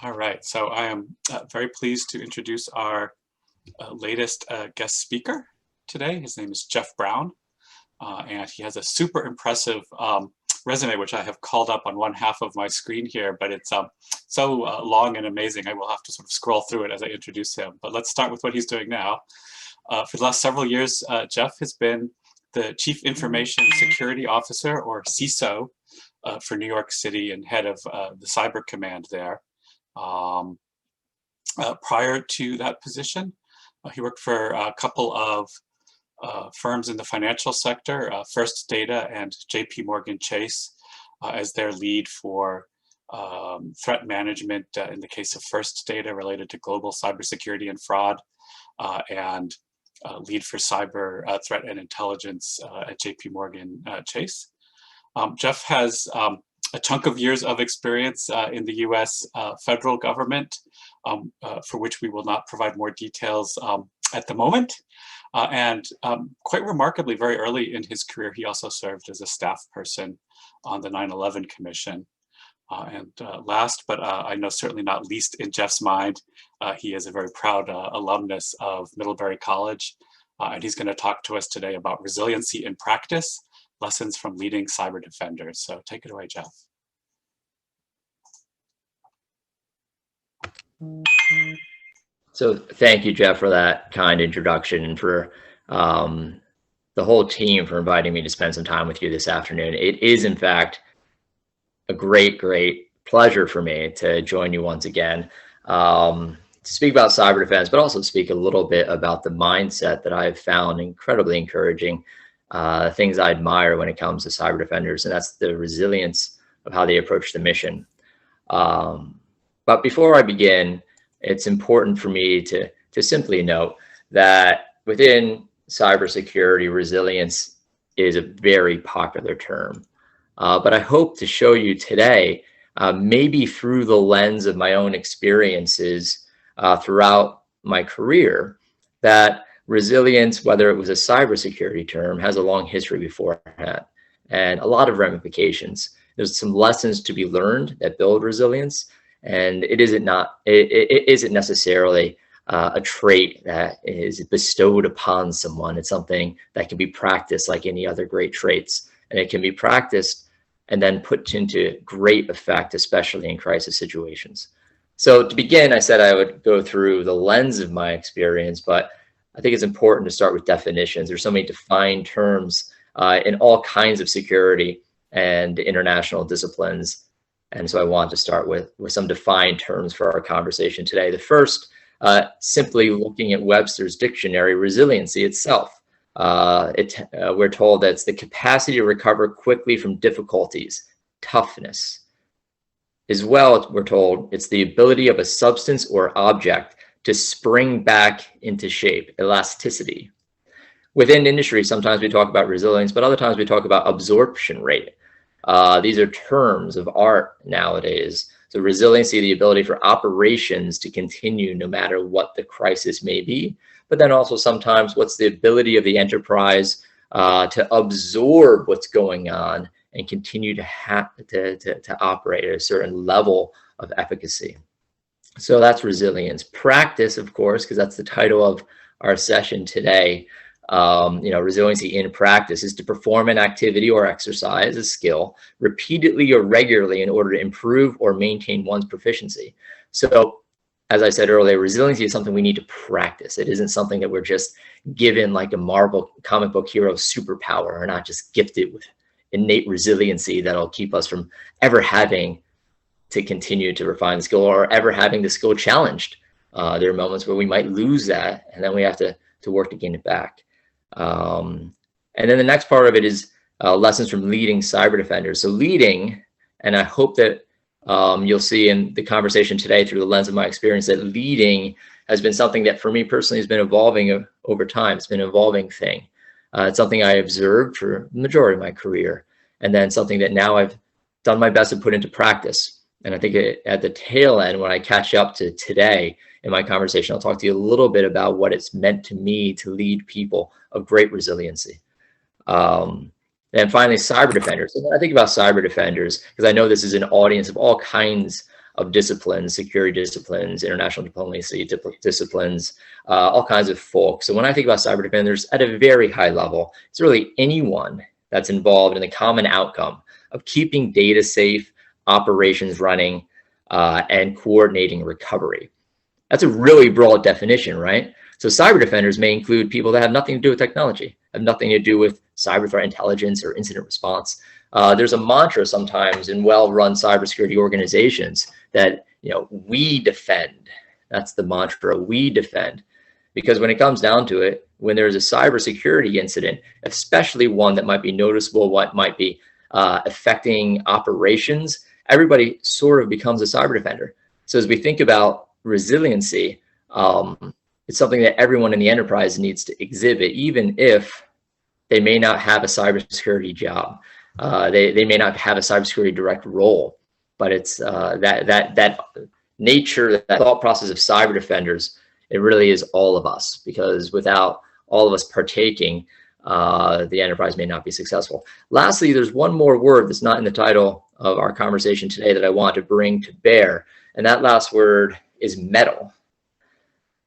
All right, so I am very pleased to introduce our latest guest speaker today. His name is Geoff Brown, and he has a super impressive resume, which I have called up on one half of my screen here, but it's so long and amazing, I will have to sort of scroll through it as I introduce him. But let's start with what he's doing now. For the last several years, Geoff has been the Chief Information Security Officer, or CISO, for New York City and head of the Cyber Command there. Prior to that position, he worked for a couple of firms in the financial sector, First Data and JPMorgan Chase, as their lead for threat management in the case of First Data related to global cybersecurity and fraud, and lead for cyber threat and intelligence at JPMorgan Chase. Geoff has a chunk of years of experience in the US federal government, for which we will not provide more details at the moment. And quite remarkably, very early in his career, he also served as a staff person on the 9/11 Commission. And last, but I know certainly not least in Geoff's mind, he is a very proud alumnus of Middlebury College. And he's going to talk to us today about resiliency in practice, lessons from leading cyber defenders. So take it away, Geoff. So thank you, Geoff, for that kind introduction, and for the whole team for inviting me to spend some time with you this afternoon. It is, in fact, a great pleasure for me to join you once again, to speak about cyber defense, but also speak a little bit about the mindset that I've found incredibly encouraging, things I admire when it comes to cyber defenders, and that's the resilience of how they approach the mission. But before I begin, it's important for me to simply note that within cybersecurity, resilience is a very popular term. But I hope to show you today, maybe through the lens of my own experiences throughout my career, that resilience, whether it was a cybersecurity term, has a long history beforehand and a lot of ramifications. There's some lessons to be learned that build resilience, and it isn't necessarily a trait that is bestowed upon someone. It's something that can be practiced like any other great traits, and it can be practiced and then put into great effect, especially in crisis situations. So to begin, I said I would go through the lens of my experience, but I think it's important to start with definitions. There's so many defined terms in all kinds of security and international disciplines. And so I want to start with some defined terms for our conversation today. The first, simply looking at Webster's dictionary, resiliency itself. We're told that it's the capacity to recover quickly from difficulties, toughness. As well, we're told it's the ability of a substance or object to spring back into shape, elasticity. Within industry, sometimes we talk about resilience, but other times we talk about absorption rate. These are terms of art nowadays. So resiliency, the ability for operations to continue no matter what the crisis may be, but then also sometimes what's the ability of the enterprise to absorb what's going on and continue to operate at a certain level of efficacy. So that's resilience. Practice, of course, because that's the title of our session today. Resiliency in practice is to perform an activity or exercise, a skill, repeatedly or regularly in order to improve or maintain one's proficiency. So, as I said earlier, resiliency is something we need to practice. It isn't something that we're just given like a Marvel comic book hero superpower, or not just gifted with innate resiliency that'll keep us from ever having to continue to refine the skill or ever having the skill challenged. There are moments where we might lose that, and then we have to work to gain it back. And then the next part of it is lessons from leading cyber defenders. So leading, and I hope that you'll see in the conversation today through the lens of my experience, that leading has been something that for me personally has been evolving over time. It's been an evolving thing. It's something I observed for the majority of my career, and then something that now I've done my best to put into practice. And I think at the tail end, when I catch up to today in my conversation, I'll talk to you a little bit about what it's meant to me to lead people of great resiliency. And finally, cyber defenders. And when I think about cyber defenders, because I know this is an audience of all kinds of disciplines, security disciplines, international diplomacy disciplines, all kinds of folks. So when I think about cyber defenders at a very high level, it's really anyone that's involved in the common outcome of keeping data safe, operations running, and coordinating recovery. That's a really broad definition, right? So cyber defenders may include people that have nothing to do with technology, have nothing to do with cyber threat intelligence or incident response. There's a mantra sometimes in well-run cybersecurity organizations that, we defend. That's the mantra, we defend. Because when it comes down to it, when there's a cybersecurity incident, especially one that might be noticeable, what might be affecting operations, everybody sort of becomes a cyber defender. So as we think about resiliency, it's something that everyone in the enterprise needs to exhibit, even if they may not have a cybersecurity job. They may not have a cybersecurity direct role, but it's that nature, that thought process of cyber defenders, it really is all of us, because without all of us partaking, the enterprise may not be successful. Lastly, there's one more word that's not in the title of our conversation today that I want to bring to bear, and that last word is metal.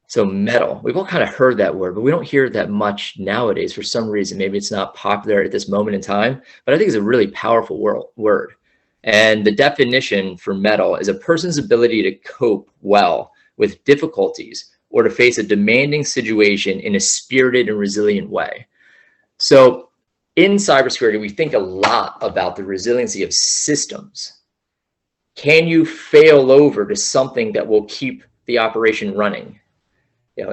So metal, we've all kind of heard that word, but we don't hear it that much nowadays for some reason. Maybe it's not popular at this moment in time, but I think it's a really powerful word. And the definition for metal is a person's ability to cope well with difficulties or to face a demanding situation in a spirited and resilient way. So in cybersecurity, we think a lot about the resiliency of systems. Can you fail over to something that will keep the operation running?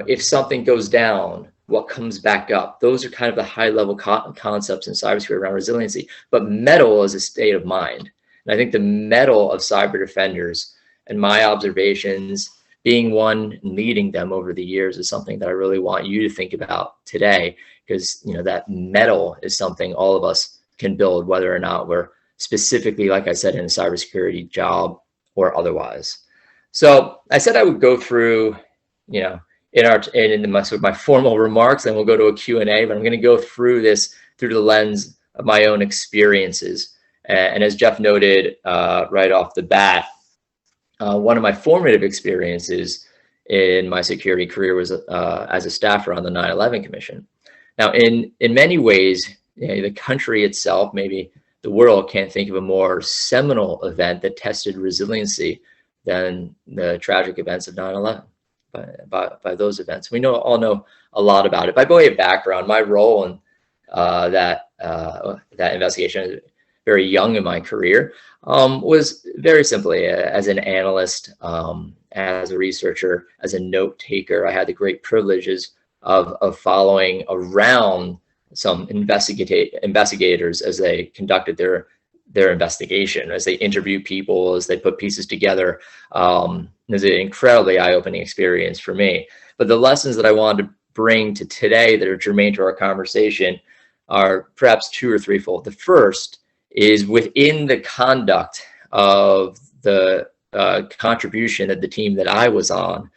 If something goes down, what comes back up? Those are kind of the high level concepts in cybersecurity around resiliency. But metal is a state of mind. And I think the metal of cyber defenders, and my observations, being one and leading them over the years, is something that I really want you to think about today, because that metal is something all of us can build, whether or not we're specifically, like I said, in a cybersecurity job or otherwise. So I said I would go through, in my formal remarks, and we'll go to a Q&A, but I'm going to go through this through the lens of my own experiences. And as Geoff noted right off the bat, one of my formative experiences in my security career was as a staffer on the 9/11 Commission. Now, in many ways, the country itself, maybe the world, can't think of a more seminal event that tested resiliency than the tragic events of 9/11. By those events, we all know a lot about it. By way of background, my role in that investigation, very young in my career, was very simply as an analyst, as a researcher, as a note taker. I had the great privileges of following around some investigators as they conducted their investigation, as they interviewed people, as they put pieces together. It was an incredibly eye-opening experience for me. But the lessons that I wanted to bring to today that are germane to our conversation are perhaps two or threefold. The first is within the conduct of the contribution of the team that I was on,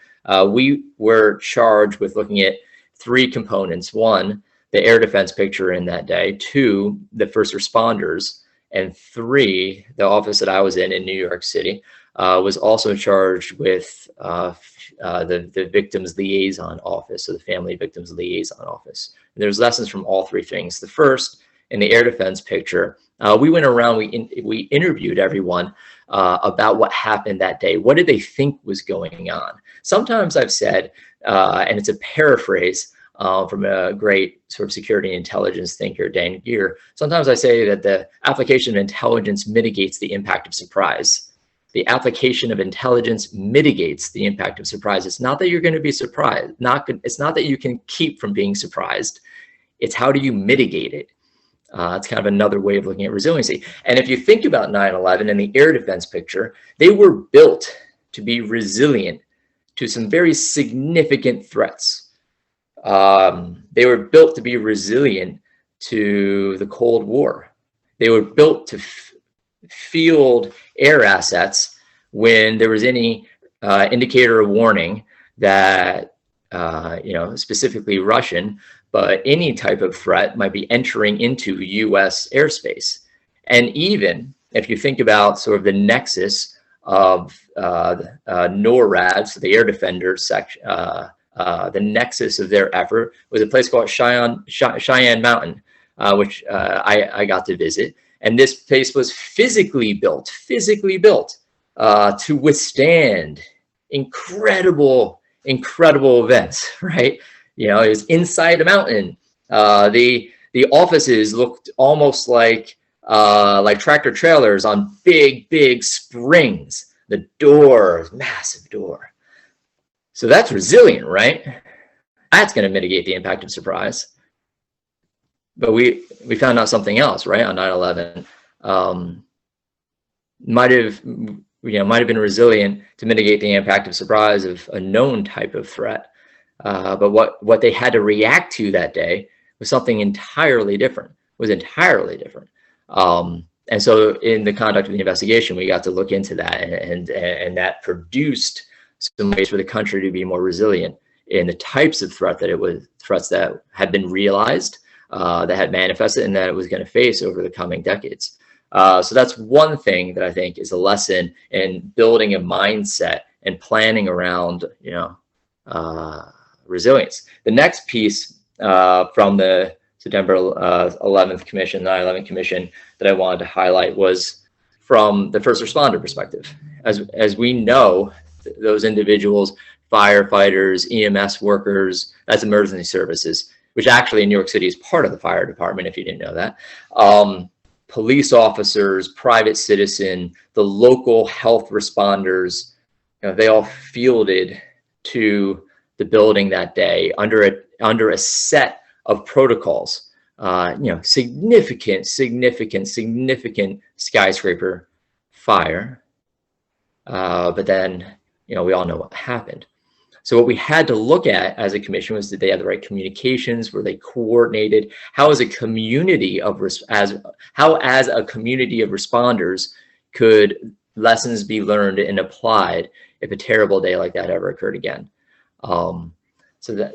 we were charged with looking at three components. One, the air defense picture in that day. Two, the first responders. And three, the office that I was in New York City, was also charged with the victims liaison office, so the family victims liaison office. And there's lessons from all three things. The first, in the air defense picture, we went around, we interviewed everyone about what happened that day. What did they think was going on? Sometimes I've said, and it's a paraphrase from a great sort of security and intelligence thinker, Dan Geer, sometimes I say that the application of intelligence mitigates the impact of surprise. The application of intelligence mitigates the impact of surprise. It's not that you're going to be surprised. It's not that you can keep from being surprised. It's how do you mitigate it? It's kind of another way of looking at resiliency. And if you think about 9/11 and the air defense picture, they were built to be resilient to some very significant threats. They were built to be resilient to the Cold War. They were built to field air assets when there was any indicator or warning that, specifically Russian, but any type of threat might be entering into U.S. airspace. And even if you think about sort of the nexus of NORAD, so the air defender section. The nexus of their effort was a place called Cheyenne Mountain, which I got to visit. And this place was physically built to withstand incredible events, right? You know, it was inside a mountain. The offices looked almost like tractor trailers on big springs. The door, massive door. So that's resilient, right? That's going to mitigate the impact of surprise. But we found out something else, right? On 9/11, might have been resilient to mitigate the impact of surprise of a known type of threat. But what they had to react to that day was something entirely different. And so in the conduct of the investigation, we got to look into that, and that produced some ways for the country to be more resilient in the types of threats that had been realized, that had manifested, and that it was going to face over the coming decades. So that's one thing that I think is a lesson in building a mindset and planning around, resilience. The next piece from the September 11th Commission, 9/11 Commission, that I wanted to highlight was from the first responder perspective. As we know, those individuals, firefighters, EMS workers, that's emergency services, which actually in New York City is part of the fire department, if you didn't know that. Police officers, private citizen, the local health responders, they all fielded to the building that day under a set of protocols. Significant skyscraper fire. But then, we all know what happened. So what we had to look at as a commission was, did they have the right communications? Were they coordinated? How as a community of responders could lessons be learned and applied if a terrible day like that ever occurred again? So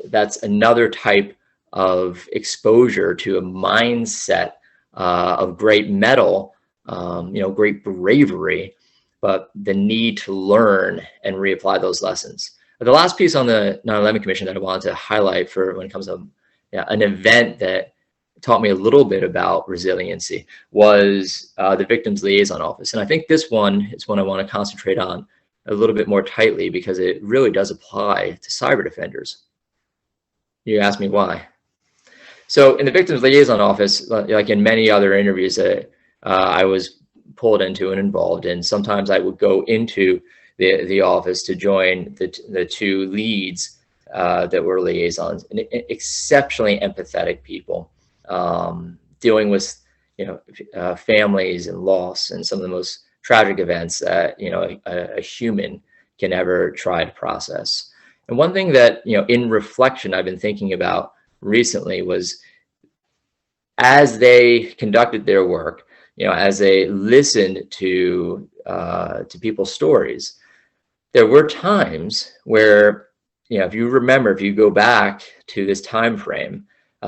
that's another type of exposure to a mindset of great mettle, great bravery, but the need to learn and reapply those lessons. The last piece on the 9/11 Commission that I wanted to highlight for when it comes to an event that taught me a little bit about resiliency was the Victims Liaison Office. And I think this one is one I want to concentrate on a little bit more tightly because it really does apply to cyber defenders. You asked me why. So in the Victims Liaison Office, like in many other interviews that I was pulled into and involved in, sometimes I would go into the office to join the two leads that were liaisons, and exceptionally empathetic people, dealing with families and loss and some of the most tragic events that a human can ever try to process. And one thing that in reflection I've been thinking about recently was, as they conducted their work, as they listened to people's stories, there were times where, if you go back to this time frame,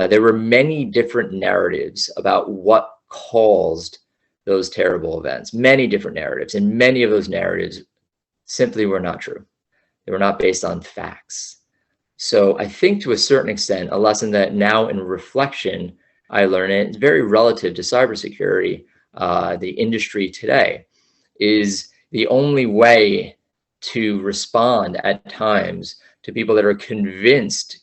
there were many different narratives about what caused those terrible events, many different narratives, and many of those narratives simply were not true. They were not based on facts. So I think to a certain extent, a lesson that now in reflection I learn, and it's very relative to cybersecurity, the industry today, is the only way to respond at times to people that are convinced,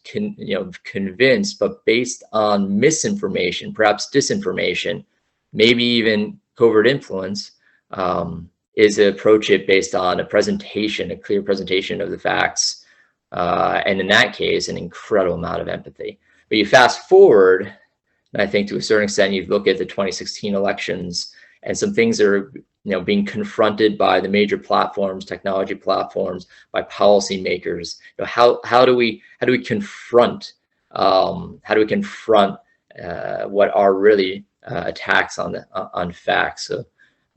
but based on misinformation, perhaps disinformation, maybe even covert influence, is to approach it based on a clear presentation of the facts, and in that case, an incredible amount of empathy. But you fast forward, and I think to a certain extent, you look at the 2016 elections, and some things are being confronted by the major platforms, technology platforms, by policymakers. How do we confront what are really attacks on facts, so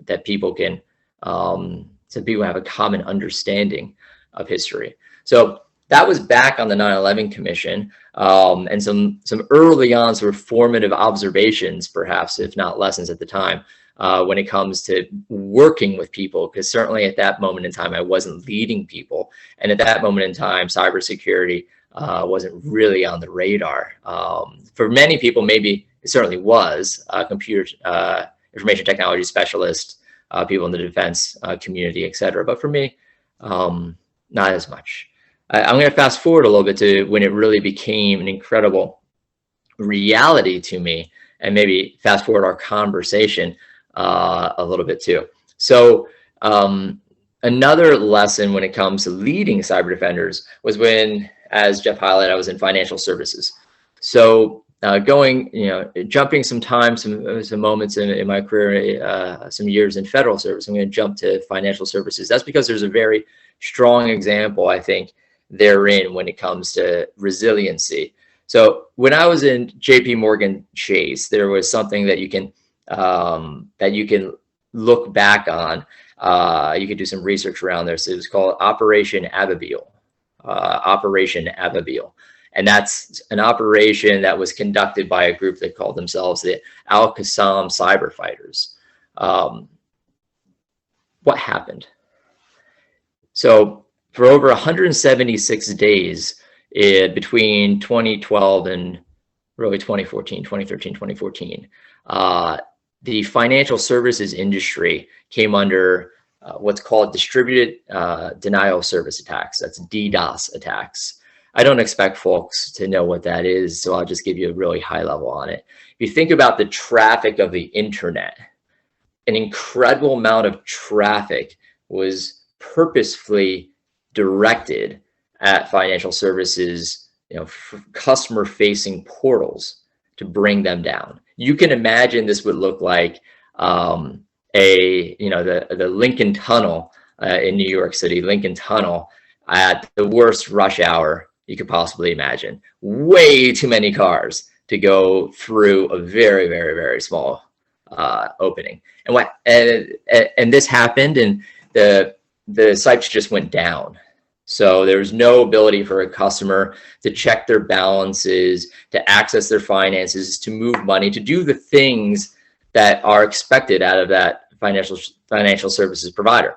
that people can have a common understanding of history. So that was back on the 9/11 Commission, and some early on sort of formative observations, perhaps, if not lessons at the time, when it comes to working with people, because certainly at that moment in time, I wasn't leading people. And at that moment in time, cybersecurity wasn't really on the radar. For many people, maybe it certainly was, information technology specialists, people in the defense community, et cetera. But for me, not as much. I'm going to fast forward a little bit to when it really became an incredible reality to me, and maybe fast forward our conversation a little bit too. So another lesson when it comes to leading cyber defenders was when, as Geoff highlighted, I was in financial services. So jumping some moments in my career, some years in federal service, I'm going to jump to financial services. That's because there's a very strong example, I think, therein when it comes to resiliency. So when I was in JPMorgan Chase, there was something that you can look back on. You could do some research around this. It was called Operation Ababil. And that's an operation that was conducted by a group that called themselves the Al-Qassam Cyber Fighters. What happened? So for over 176 days between 2012 and really 2014, the financial services industry came under what's called distributed denial of service attacks. That's DDoS attacks. I don't expect folks to know what that is, so I'll just give you a really high level on it. If you think about the traffic of the internet, an incredible amount of traffic was purposefully directed at financial services, customer-facing portals to bring them down. You can imagine this would look like the Lincoln Tunnel in New York City, Lincoln Tunnel at the worst rush hour you could possibly imagine. Way too many cars to go through a very, very, very small opening. And this happened, and the sites just went down. So there's no ability for a customer to check their balances, to access their finances, to move money, to do the things that are expected out of that financial services provider.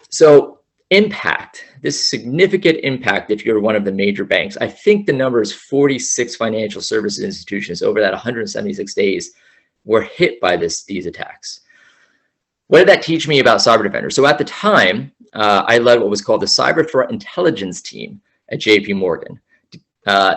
So impact, this significant impact, if you're one of the major banks, I think the number is 46 financial services institutions over that 176 days were hit by these attacks. What did that teach me about cyber defenders? So at the time, I led what was called the Cyber Threat Intelligence Team at JPMorgan.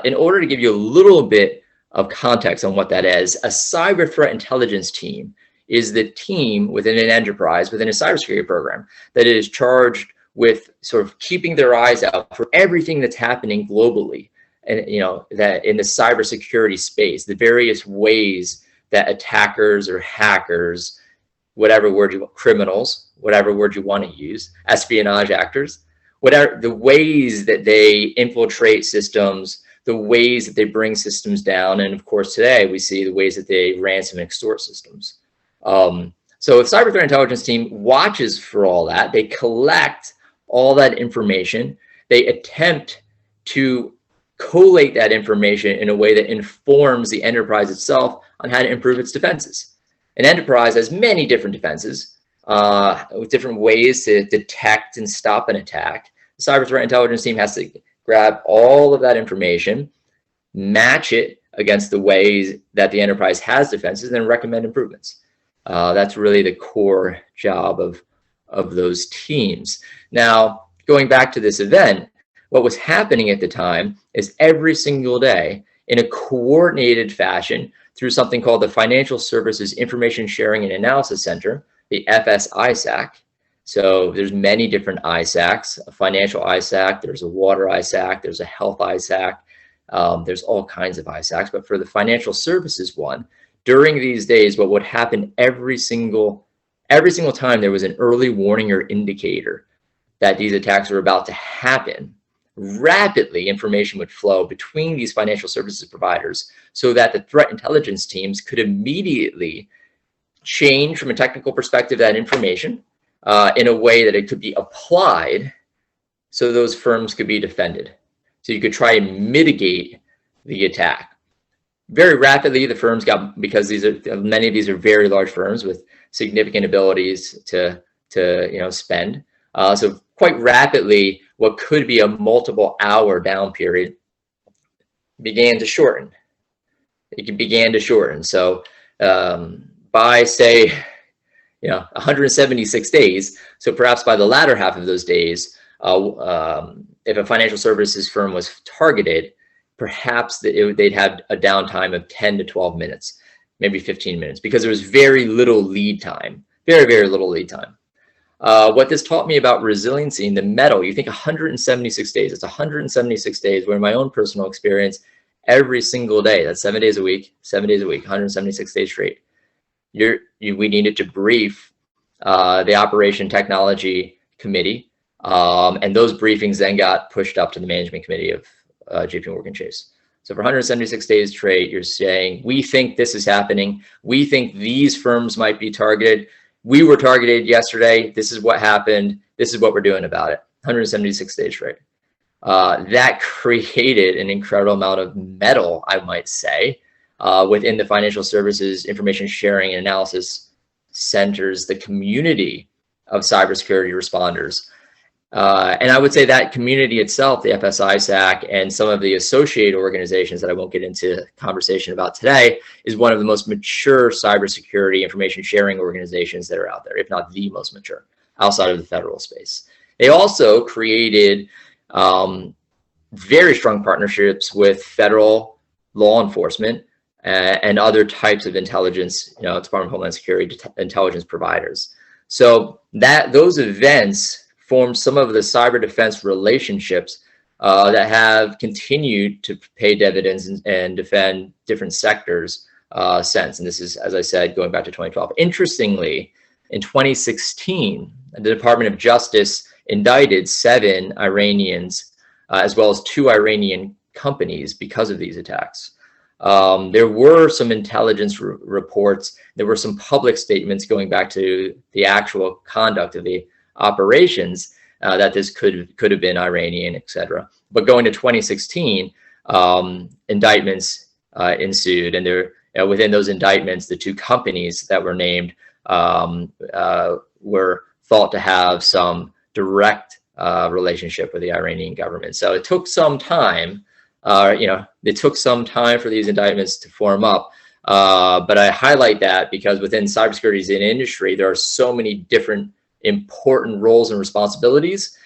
In order to give you a little bit of context on what that is, a Cyber Threat Intelligence Team is the team within an enterprise, within a cybersecurity program, that is charged with sort of keeping their eyes out for everything that's happening globally, and that in the cybersecurity space, the various ways that attackers or hackers, whatever word criminals, whatever word you want to use, espionage actors, whatever the ways that they infiltrate systems, the ways that they bring systems down, and of course today we see the ways that they ransom and extort systems. So the Cyber Threat Intelligence Team watches for all that. They collect all that information. They attempt to collate that information in a way that informs the enterprise itself on how to improve its defenses. An enterprise has many different defenses with different ways to detect and stop an attack. The Cyber Threat Intelligence Team has to grab all of that information, match it against the ways that the enterprise has defenses, and then recommend improvements. That's really the core job of those teams. Now, going back to this event, what was happening at the time is every single day in a coordinated fashion through something called the Financial Services Information Sharing and Analysis Center, the FSISAC. So there's many different ISACs, a financial ISAC, there's a water ISAC, there's a health ISAC, there's all kinds of ISACs. But for the financial services one, during these days, what would happen every single time there was an early warning or indicator that these attacks were about to happen, rapidly information would flow between these financial services providers so that the threat intelligence teams could immediately change from a technical perspective that information in a way that it could be applied so those firms could be defended. So you could try and mitigate the attack. Very rapidly, the firms got, because many of these are very large firms with significant abilities to spend. So quite rapidly, what could be a multiple hour down period began to shorten. It began to shorten. So by, say, 176 days, so perhaps by the latter half of those days, if a financial services firm was targeted, perhaps they'd have a downtime of 10 to 12 minutes, maybe 15 minutes, because there was very little lead time, very, very little lead time. What this taught me about resiliency in the metal, you think 176 days, it's 176 days where in my own personal experience, every single day, that's 7 days a week, 176 days straight. We needed to brief the Operation Technology Committee, and those briefings then got pushed up to the management committee of JPMorgan Chase. So for 176 days straight, you're saying, we think this is happening. We think these firms might be targeted. We were targeted yesterday. This is what happened. This is what we're doing about it. 176 days straight. That created an incredible amount of metal, I might say, within the financial services information sharing and analysis centers, the community of cybersecurity responders. And I would say that community itself, the FSISAC and some of the associated organizations that I won't get into conversation about today, is one of the most mature cybersecurity information sharing organizations that are out there, if not the most mature outside of the federal space. They also created very strong partnerships with federal law enforcement and other types of intelligence, Department of Homeland Security intelligence providers. So those events formed some of the cyber defense relationships that have continued to pay dividends and defend different sectors since. And this is, as I said, going back to 2012. Interestingly, in 2016, the Department of Justice indicted 7 Iranians, as well as 2 Iranian companies because of these attacks. There were some intelligence reports. There were some public statements going back to the actual conduct of the operations that this could have been Iranian, etc. But going to 2016, indictments ensued, and there within those indictments, the 2 companies that were named were thought to have some direct relationship with the Iranian government. So it took some time. It took some time for these indictments to form up. But I highlight that because within cybersecurity as an industry, there are so many different important roles and responsibilities.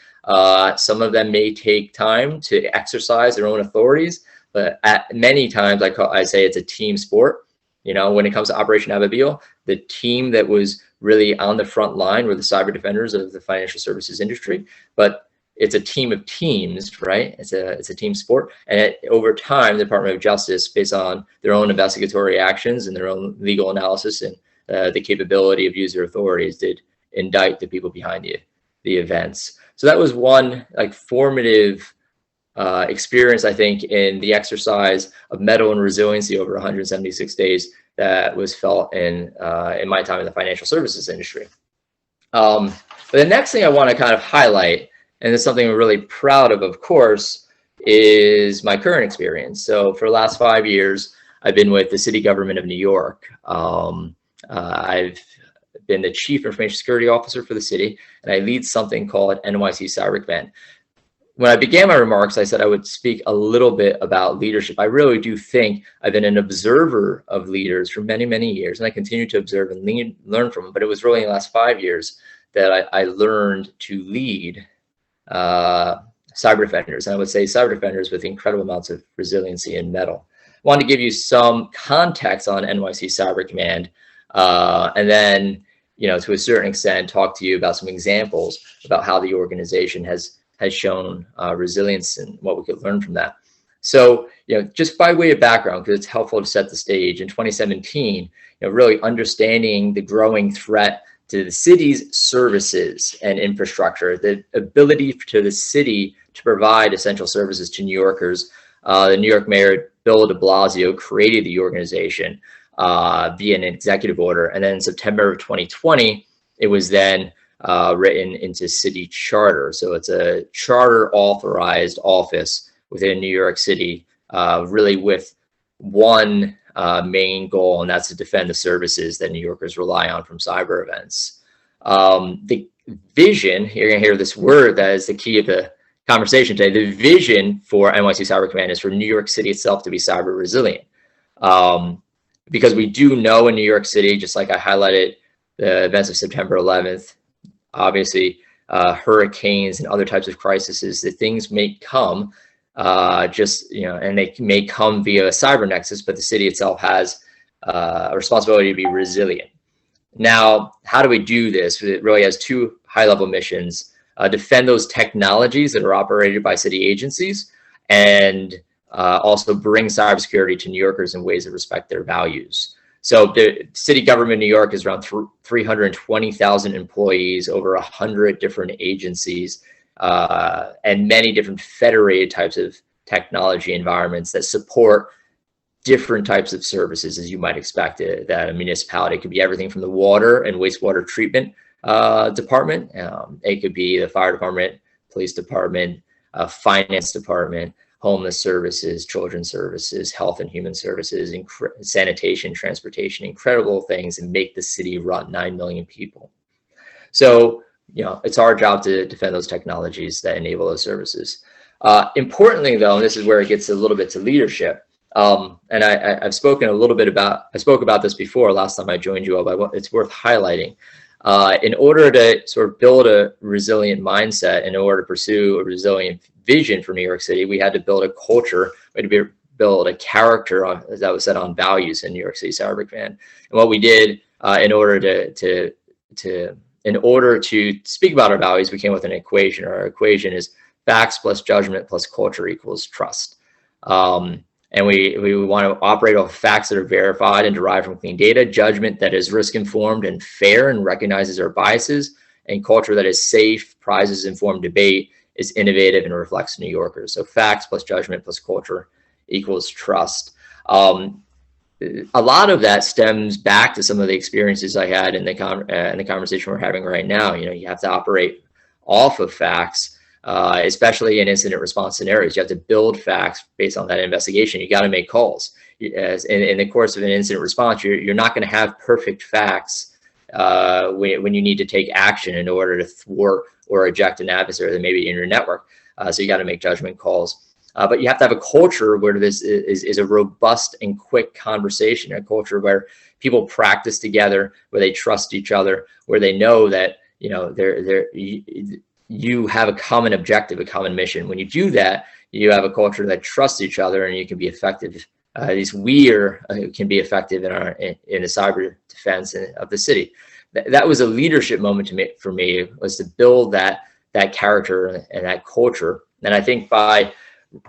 Some of them may take time to exercise their own authorities, but at many times I say it's a team sport. When it comes to Operation Ababil, the team that was really on the front line were the cyber defenders of the financial services industry, but it's a team of teams, right? It's a team sport. And over time, the Department of Justice, based on their own investigatory actions and their own legal analysis and the capability of user authorities, did indict the people behind the events. So that was one formative experience, I think, in the exercise of metal and resiliency over 176 days that was felt in my time in the financial services industry. But the next thing I want to kind of highlight, and it's something we're really proud of course, is my current experience. So for the last 5 years, I've been with the city government of New York. I've been the Chief Information Security Officer for the city, and I lead something called NYC Cyber Command. When I began my remarks, I said I would speak a little bit about leadership. I really do think I've been an observer of leaders for many, many years, and I continue to observe and learn from them. But it was really in the last 5 years that I learned to lead cyber defenders. And I would say cyber defenders with incredible amounts of resiliency and mettle. I want to give you some context on NYC Cyber Command, and then, to a certain extent, talk to you about some examples about how the organization has shown resilience and what we could learn from that. So, just by way of background, because it's helpful to set the stage, in 2017, really understanding the growing threat to the city's services and infrastructure, the ability to the city to provide essential services to New Yorkers. The New York Mayor, Bill de Blasio, created the organization via an executive order. And then in September of 2020, it was then written into city charter. So it's a charter authorized office within New York City, really with one main goal, and that's to defend the services that New Yorkers rely on from cyber events. The vision, you're going to hear this word that is the key of the conversation today. The vision for NYC Cyber Command is for New York City itself to be cyber resilient. Because we do know in New York City, just like I highlighted the events of September 11th, obviously hurricanes and other types of crises, that things may come and they may come via a cyber nexus, but the city itself has a responsibility to be resilient. Now, how do we do this? It really has two high-level missions: defend those technologies that are operated by city agencies, and also bring cybersecurity to New Yorkers in ways that respect their values. So the city government of New York is around 320,000 employees, over 100 different agencies, and many different federated types of technology environments that support different types of services, as you might expect that a municipality. It could be everything from the water and wastewater treatment department. It could be the fire department, police department, finance department, homeless services, children's services, health and human services, sanitation, transportation, incredible things that make the city run 9 million people. So, it's our job to defend those technologies that enable those services. Importantly, though, and this is where it gets a little bit to leadership, and I spoke about this before last time I joined you all, but it's worth highlighting. In order to sort of build a resilient mindset, in order to pursue a resilient vision for New York City, we had to build a culture, we had to build a character as that was set on values in New York City Cyber Command. And what we did in order to speak about our values, we came with an equation. Our equation is facts plus judgment plus culture equals trust. And we want to operate off facts that are verified and derived from clean data, judgment that is risk-informed and fair and recognizes our biases, and culture that is safe, prizes informed debate, is innovative, and reflects New Yorkers. So facts plus judgment plus culture equals trust. A lot of that stems back to some of the experiences I had in the conversation we're having right now. You have to operate off of facts, especially in incident response scenarios. You have to build facts based on that investigation. You got to make calls. In the course of an incident response, you're not going to have perfect facts when you need to take action in order to thwart or eject an adversary that may be in your network. So you got to make judgment calls. But you have to have a culture where this is a robust and quick conversation, a culture where people practice together, where they trust each other, where they know that you have a common objective, a common mission. When you do that, you have a culture that trusts each other, and you can be effective. At least we can be effective in the cyber defense of the city. That was a leadership moment for me, was to build that character and that culture. And I think by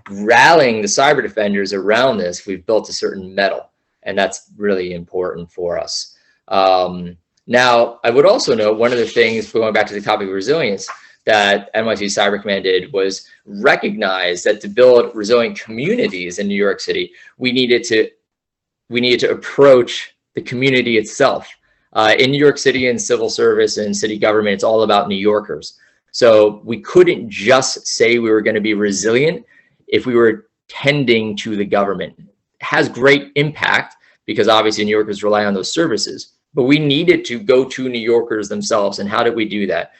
rallying the cyber defenders around this, we've built a certain mettle, and that's really important for us. Now, I would also note one of the things, going back to the topic of resilience, that NYC Cyber Command did was recognize that to build resilient communities in New York City, we needed to approach the community itself. In New York City, in civil service and city government, it's all about New Yorkers. So we couldn't just say we were going to be resilient if we were tending to the government. It has great impact because obviously New Yorkers rely on those services, but we needed to go to New Yorkers themselves. And how did we do that?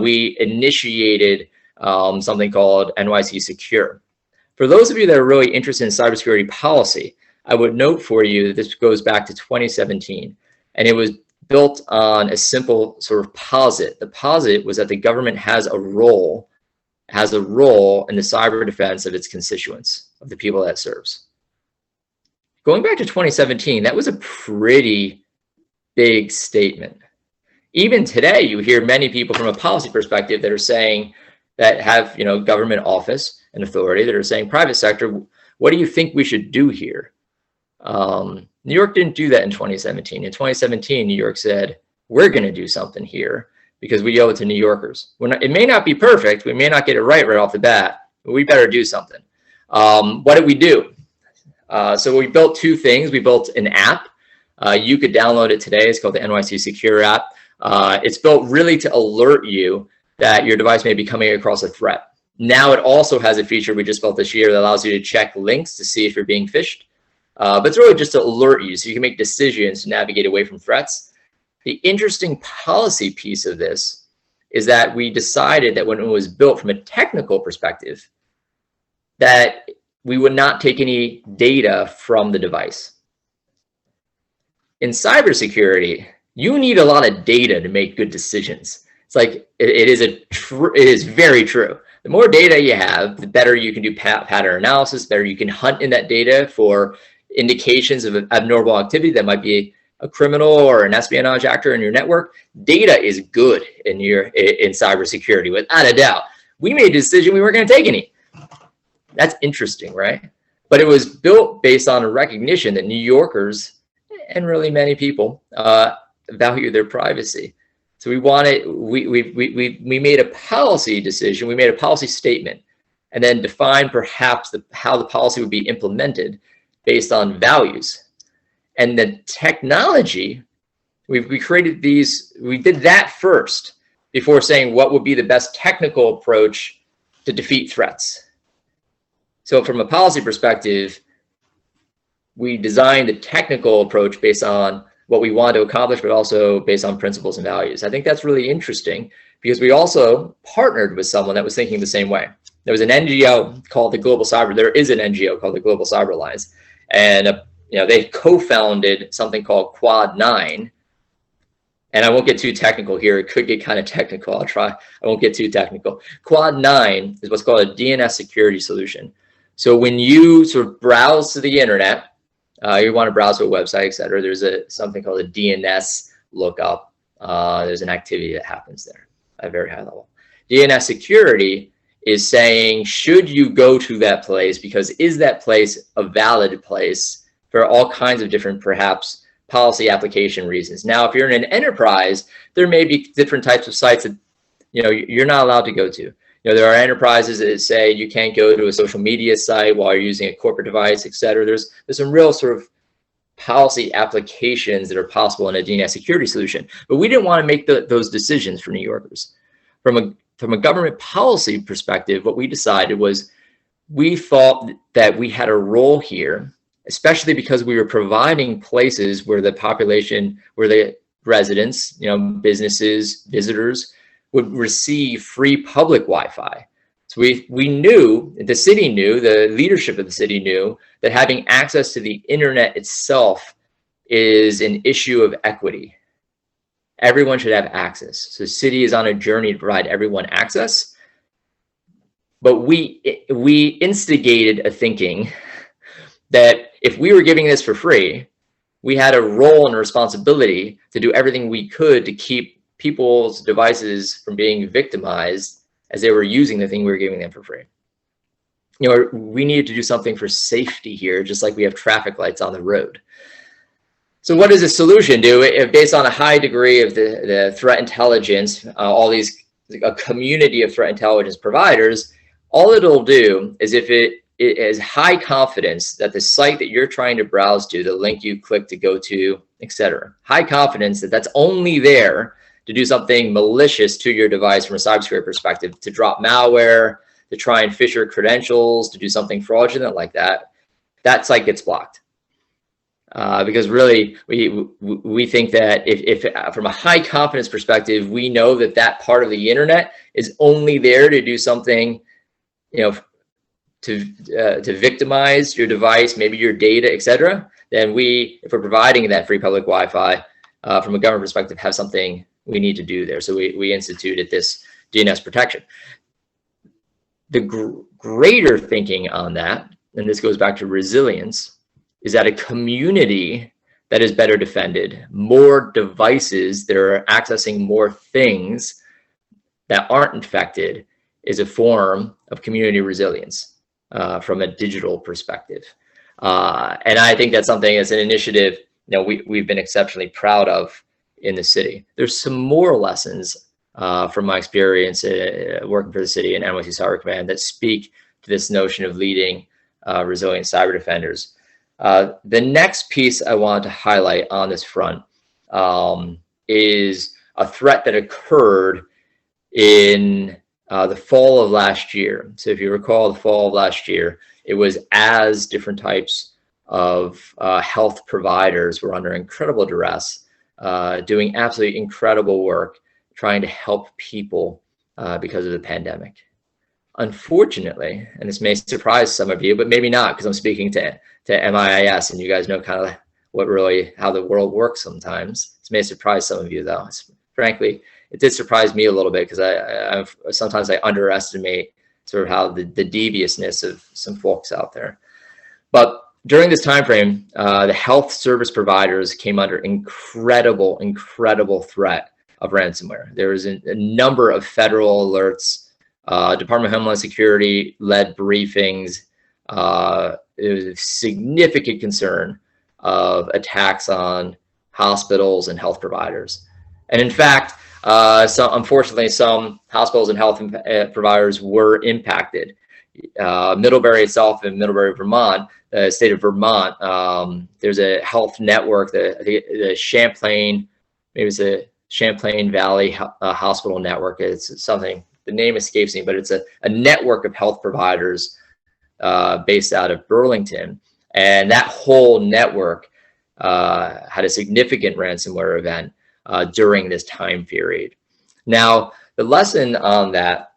We initiated something called NYC Secure. For those of you that are really interested in cybersecurity policy, I would note for you that this goes back to 2017, and it was built on a simple sort of posit. The posit was that the government has a role in the cyber defense of its constituents, of the people that it serves. Going back to 2017, that was a pretty big statement. Even today, you hear many people from a policy perspective that are saying, that have government office and authority, that are saying, private sector, what do you think we should do here? New York didn't do that in 2017. In 2017, New York said, we're going to do something here because we owe it to New Yorkers. It may not be perfect. We may not get it right off the bat, but we better do something. What did we do? So we built two things. We built an app. You could download it today. It's called the NYC Secure App. It's built really to alert you that your device may be coming across a threat. Now it also has a feature we just built this year that allows you to check links to see if you're being phished. but it's really just to alert you so you can make decisions to navigate away from threats. The interesting policy piece of this is that we decided that when it was built from a technical perspective, that we would not take any data from the device. In cybersecurity, you need a lot of data to make good decisions. It's like, it is very true. The more data you have, the better you can do pattern analysis, better you can hunt in that data for indications of abnormal activity that might be a criminal or an espionage actor in your network. Data is good in cybersecurity, without a doubt. We made a decision we weren't going to take any. That's interesting, right? But it was built based on a recognition that New Yorkers, and really many people, value their privacy. So we made a policy decision, we made a policy statement, and then defined perhaps how the policy would be implemented based on values. And the technology, we created these, we did that first before saying what would be the best technical approach to defeat threats. So from a policy perspective, we designed the technical approach based on what we want to accomplish, but also based on principles and values. I think that's really interesting because we also partnered with someone that was thinking the same way. There was an NGO called the Global Cyber, there is an NGO called the Global Cyber Alliance, and they co-founded something called Quad 9. And I won't get too technical here. It could get kind of technical. I'll try. I won't get too technical. Quad 9 is what's called a DNS security solution. So when you sort of browse to the internet, you want to browse to a website, et cetera, there's something called a DNS lookup. There's an activity that happens there at a very high level. DNS security is saying, should you go to that place, because is that place a valid place for all kinds of different, perhaps, policy application reasons. Now, if you're in an enterprise, there may be different types of sites that you're not allowed to go to. There are enterprises that say you can't go to a social media site while you're using a corporate device, et cetera. There's some real sort of policy applications that are possible in a DNS security solution. But we didn't want to make those decisions for New Yorkers. From a government policy perspective, what we decided was we thought that we had a role here, especially because we were providing places where the population, where the residents, businesses, visitors, would receive free public Wi-Fi. So we knew, the city knew, the leadership of the city knew that having access to the internet itself is an issue of equity. Everyone should have access. So the city is on a journey to provide everyone access. But we instigated a thinking that if we were giving this for free, we had a role and a responsibility to do everything we could to keep people's devices from being victimized as they were using the thing we were giving them for free. We needed to do something for safety here, just like we have traffic lights on the road. So what does a solution do? Based on a high degree of the threat intelligence, a community of threat intelligence providers, all it'll do is if it has high confidence that the site that you're trying to browse to, the link you click to go to, etc., high confidence that that's only there to do something malicious to your device from a cybersecurity perspective, to drop malware, to try and phish your credentials, to do something fraudulent like that, that site gets blocked. Because really, we think that if from a high confidence perspective, we know that that part of the internet is only there to do something, to victimize your device, maybe your data, etc., then if we're providing that free public Wi-Fi, from a government perspective, have something we need to do there. So we instituted this DNS protection. The greater thinking on that, and this goes back to resilience, is that a community that is better defended, more devices that are accessing more things that aren't infected, is a form of community resilience from a digital perspective. And I think that's something, as an initiative, we've been exceptionally proud of in the city. There's some more lessons from my experience working for the city and NYC Cyber Command that speak to this notion of leading resilient cyber defenders. The next piece I want to highlight on this front is a threat that occurred in the fall of last year. So if you recall, the fall of last year, it was as different types of health providers were under incredible duress, doing absolutely incredible work, trying to help people because of the pandemic. Unfortunately, and this may surprise some of you, but maybe not, because I'm speaking to MIIS, and you guys know kind of how the world works sometimes. This may surprise some of you, though. Frankly, it did surprise me a little bit, because sometimes I underestimate sort of how the deviousness of some folks out there. But during this time frame, the health service providers came under incredible threat of ransomware. There was a number of federal alerts. Department of Homeland Security led briefings. There was a significant concern of attacks on hospitals and health providers. And in fact, unfortunately, some hospitals and health providers were impacted. Middlebury itself, in Middlebury, Vermont, the state of Vermont, there's a health network, the Champlain, maybe it's a Champlain Valley Hospital Network. It's something, the name escapes me, but it's a network of health providers based out of Burlington. And that whole network had a significant ransomware event during this time period. Now, the lesson on that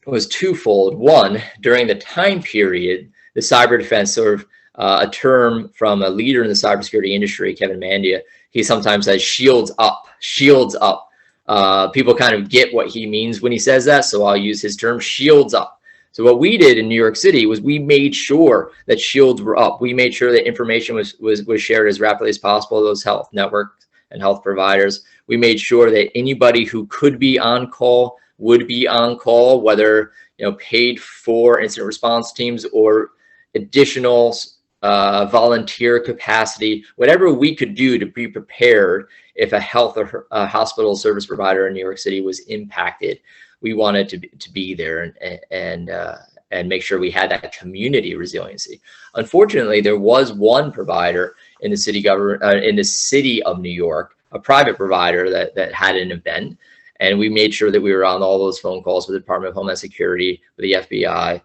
was twofold. One, during the time period, the cyber defense, sort of a term from a leader in the cybersecurity industry, Kevin Mandia, he sometimes says shields up, shields up. People kind of get what he means when he says that, so I'll use his term, shields up. So what we did in New York City was we made sure that shields were up. We made sure that information was shared as rapidly as possible, those health networks and health providers. We made sure that anybody who could be on call would be on call, whether paid for incident response teams or additional volunteer capacity, whatever we could do to be prepared if a health or hospital service provider in New York City was impacted. We wanted to be there and make sure we had that community resiliency. Unfortunately, there was one provider in the city government, in the city of New York, a private provider that had an event, and we made sure that we were on all those phone calls with the Department of Homeland Security, with the FBI,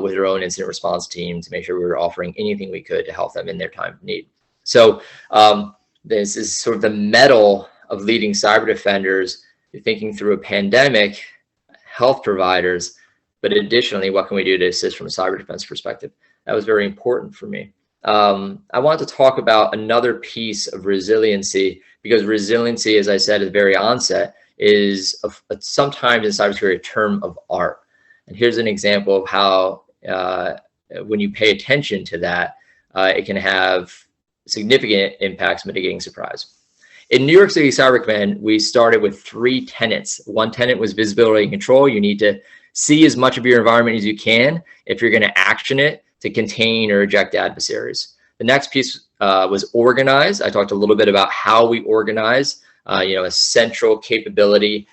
with their own incident response team, to make sure we were offering anything we could to help them in their time of need. So this is sort of the mettle of leading cyber defenders. You're thinking through a pandemic, health providers, but additionally, what can we do to assist from a cyber defense perspective? That was very important for me. I want to talk about another piece of resiliency, because resiliency, as I said at the very onset, is sometimes in cybersecurity a term of art. And here's an example of how when you pay attention to that, it can have significant impacts mitigating surprise. In New York City Cyber Command, we started with 3 tenets. One tenet was visibility and control. You need to see as much of your environment as you can if you're going to action it to contain or eject adversaries. The next piece was organize. I talked a little bit about how we organize, a central capability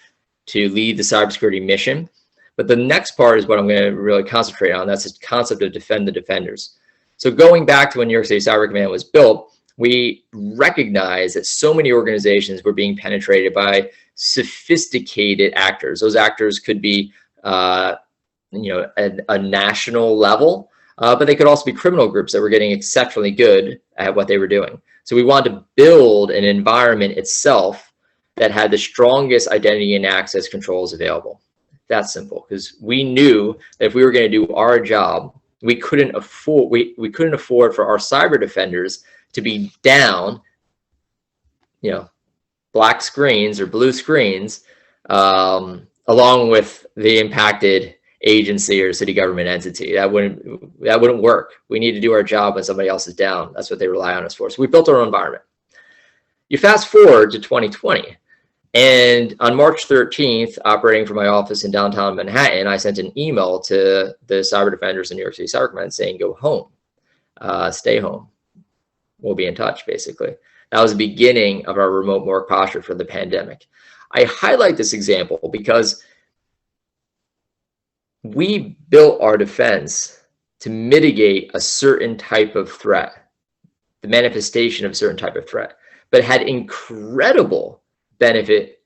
to lead the cybersecurity mission. But the next part is what I'm going to really concentrate on. That's the concept of defend the defenders. So going back to when New York City Cyber Command was built, we recognized that so many organizations were being penetrated by sophisticated actors. Those actors could be, a national level, but they could also be criminal groups that were getting exceptionally good at what they were doing. So we wanted to build an environment itself that had the strongest identity and access controls available. That's simple, because we knew that if we were going to do our job, we couldn't afford for our cyber defenders to be down, black screens or blue screens, along with the impacted agency or city government entity. That wouldn't work. We need to do our job when somebody else is down. That's what they rely on us for. So we built our own environment. You fast forward to 2020, and on March 13th, operating from my office in downtown Manhattan, I sent an email to the cyber defenders in New York City Cyber Command saying, go home, stay home. We'll be in touch, basically. That was the beginning of our remote work posture for the pandemic. I highlight this example because we built our defense to mitigate a certain type of threat, the manifestation of a certain type of threat, but had incredible benefit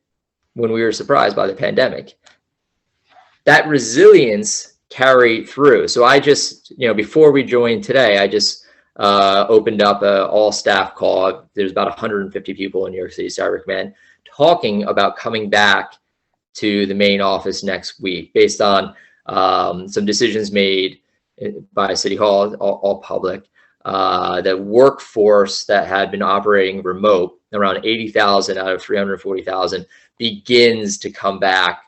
when we were surprised by the pandemic. That resilience carried through. So I just, before we joined today, I just opened up an all-staff call. There's about 150 people in New York City Cyber Command talking about coming back to the main office next week based on some decisions made by City Hall, all public. The workforce that had been operating remote, around 80,000 out of 340,000, begins to come back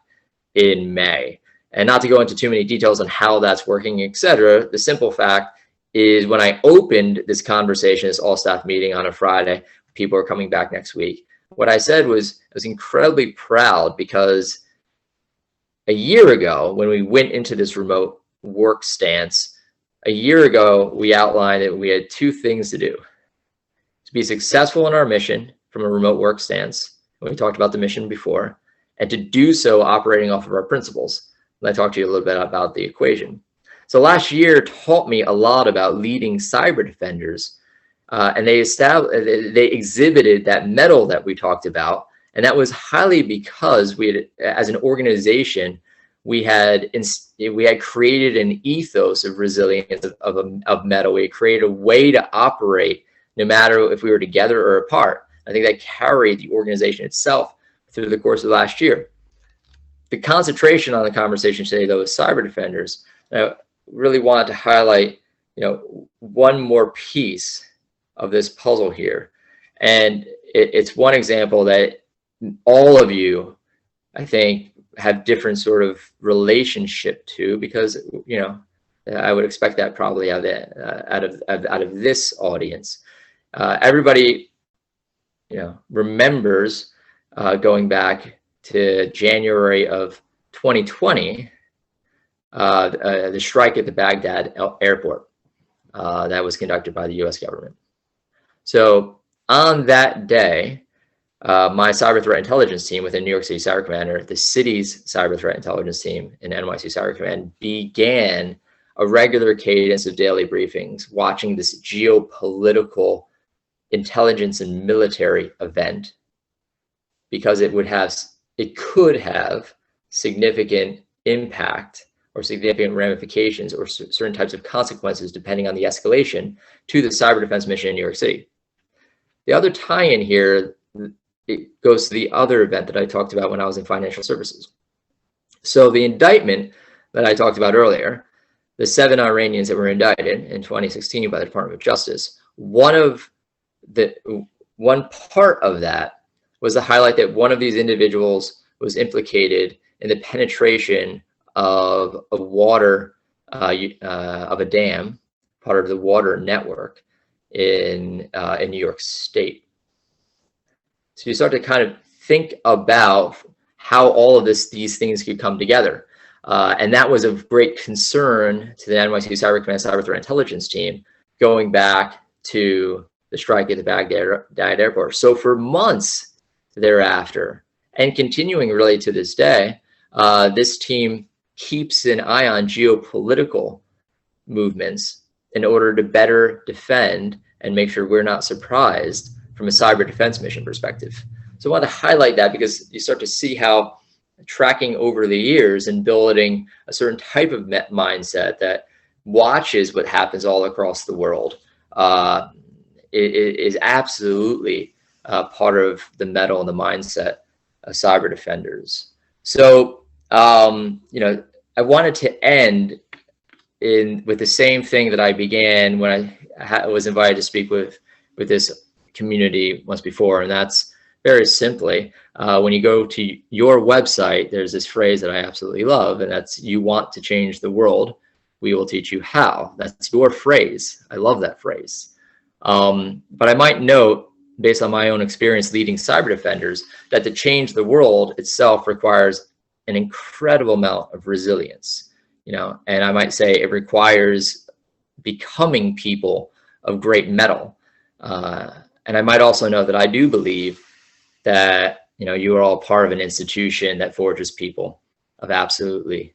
in May. And not to go into too many details on how that's working, et cetera, the simple fact is when I opened this conversation, this all-staff meeting on a Friday, people are coming back next week. What I said was I was incredibly proud because a year ago, when we went into this remote work stance, a year ago, we outlined that we had two things to do. To be successful in our mission from a remote work stance, when we talked about the mission before, and to do so operating off of our principles. And I talked to you a little bit about the equation. So last year taught me a lot about leading cyber defenders, and they exhibited that mettle that we talked about, and that was highly because we had, as an organization, we had created an ethos of resilience, of mettle. We had created a way to operate no matter if we were together or apart. I think that carried the organization itself through the course of last year. The concentration on the conversation today, though, is cyber defenders. I really wanted to highlight, one more piece of this puzzle here, and it's one example that all of you, I think, have different sort of relationship to, because I would expect that probably out of this audience. Everybody, remembers going back to January of 2020, the strike at the Baghdad airport that was conducted by the U.S. government. So on that day, my cyber threat intelligence team within New York City Cyber Command, the city's cyber threat intelligence team in NYC Cyber Command, began a regular cadence of daily briefings, watching this geopolitical intelligence and military event, because it could have significant impact or significant ramifications or certain types of consequences depending on the escalation to the cyber defense mission in New York City. The other tie-in here, it goes to the other event that I talked about when I was in financial services. So the indictment that I talked about earlier, the 7 Iranians that were indicted in 2016 by the Department of Justice, one part of that was to highlight that one of these individuals was implicated in the penetration of a water, of a dam, part of the water network in New York State. So you start to kind of think about how all of these things could come together. And that was of great concern to the NYC Cyber Command Cyber Threat Intelligence team, going back to the strike at the Baghdad airport. So for months thereafter, and continuing really to this day, this team keeps an eye on geopolitical movements in order to better defend and make sure we're not surprised from a cyber defense mission perspective. So I want to highlight that because you start to see how tracking over the years and building a certain type of mindset that watches what happens all across the world is absolutely part of the mettle and the mindset of cyber defenders. So, I wanted to end with the same thing that I began when I was invited to speak with this community once before, and that's very simply, when you go to your website, there's this phrase that I absolutely love, and that's, "You want to change the world, we will teach you how." That's your phrase. I love that phrase. But I might note, based on my own experience leading cyber defenders, that to change the world itself requires an incredible amount of resilience, and I might say it requires becoming people of great mettle. And I might also note that I do believe that, you are all part of an institution that forges people of absolutely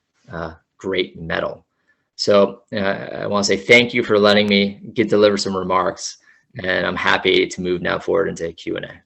great mettle. So I want to say thank you for letting me deliver some remarks, and I'm happy to move now forward into Q&A.